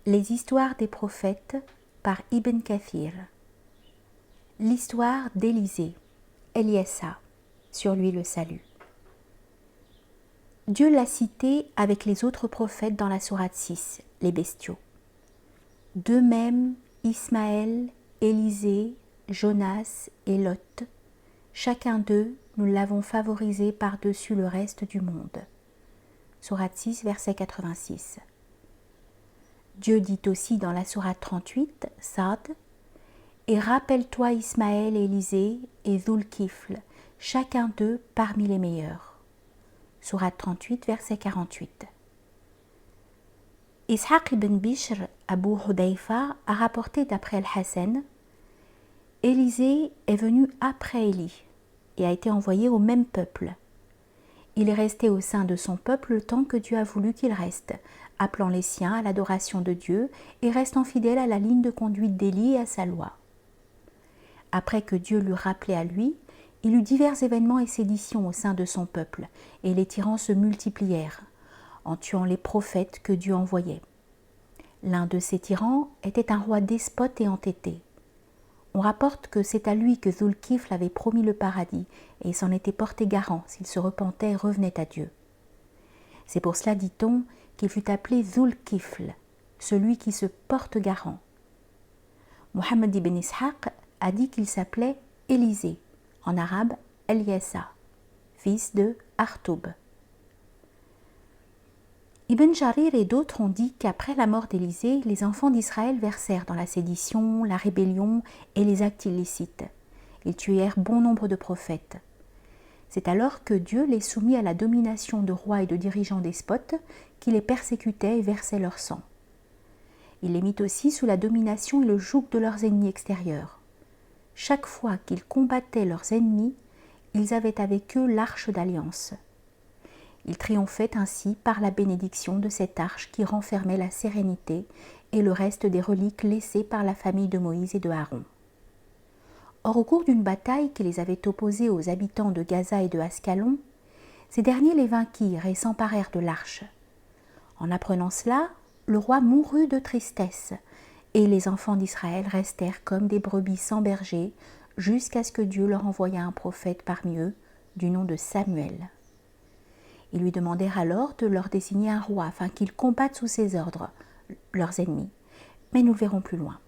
Les histoires des prophètes par Ibn Kathir. L'histoire d'Élisée, Eliessa, sur lui le salut. Dieu l'a cité avec les autres prophètes dans la sourate 6, les bestiaux. D'eux-mêmes, Ismaël, Élisée, Jonas et Lot, chacun d'eux, nous l'avons favorisé par-dessus le reste du monde. Sourate 6, verset 86. Dieu dit aussi dans la sourate 38, Sad, « Et rappelle-toi Ismaël, Élisée et Dhul-Kifl, chacun d'eux parmi les meilleurs. » Sourate 38, verset 48. Ishaq ibn Bishr, Abu Hudayfa, a rapporté d'après Al-Hassan, « Élisée est venu après Élie et a été envoyé au même peuple. Il est resté au sein de son peuple le temps que Dieu a voulu qu'il reste, appelant les siens à l'adoration de Dieu et restant fidèle à la ligne de conduite d'Élie et à sa loi. Après que Dieu l'eut rappelé à lui, il eut divers événements et séditions au sein de son peuple, et les tyrans se multiplièrent, en tuant les prophètes que Dieu envoyait. L'un de ces tyrans était un roi despote et entêté. On rapporte que c'est à lui que Dhul-Kifl avait promis le paradis, et il s'en était porté garant s'il se repentait et revenait à Dieu. C'est pour cela, dit-on, qu'il fut appelé Dhul-Kifl, celui qui se porte garant. Mohammed ibn Ishaq a dit qu'il s'appelait Élisée, en arabe Eliessa, fils de Artoub. Ibn Jarir et d'autres ont dit qu'après la mort d'Élisée, les enfants d'Israël versèrent dans la sédition, la rébellion et les actes illicites. Ils tuèrent bon nombre de prophètes. C'est alors que Dieu les soumit à la domination de rois et de dirigeants despotes qui les persécutaient et versaient leur sang. Il les mit aussi sous la domination et le joug de leurs ennemis extérieurs. Chaque fois qu'ils combattaient leurs ennemis, ils avaient avec eux l'arche d'alliance. Ils triomphaient ainsi par la bénédiction de cette arche qui renfermait la sérénité et le reste des reliques laissées par la famille de Moïse et de Aaron. Or, au cours d'une bataille qui les avait opposés aux habitants de Gaza et de Ascalon, ces derniers les vainquirent et s'emparèrent de l'arche. En apprenant cela, le roi mourut de tristesse, et les enfants d'Israël restèrent comme des brebis sans berger, jusqu'à ce que Dieu leur envoya un prophète parmi eux, du nom de Samuel. Ils lui demandèrent alors de leur désigner un roi, afin qu'ils combattent sous ses ordres, leurs ennemis. Mais nous le verrons plus loin.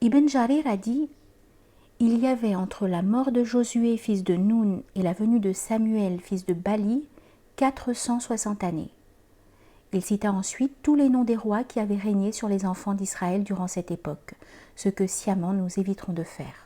Ibn Jarir a dit « Il y avait entre la mort de Josué, fils de Noun, et la venue de Samuel, fils de Bali, 460 années. » Il cita ensuite tous les noms des rois qui avaient régné sur les enfants d'Israël durant cette époque, ce que sciemment nous éviterons de faire.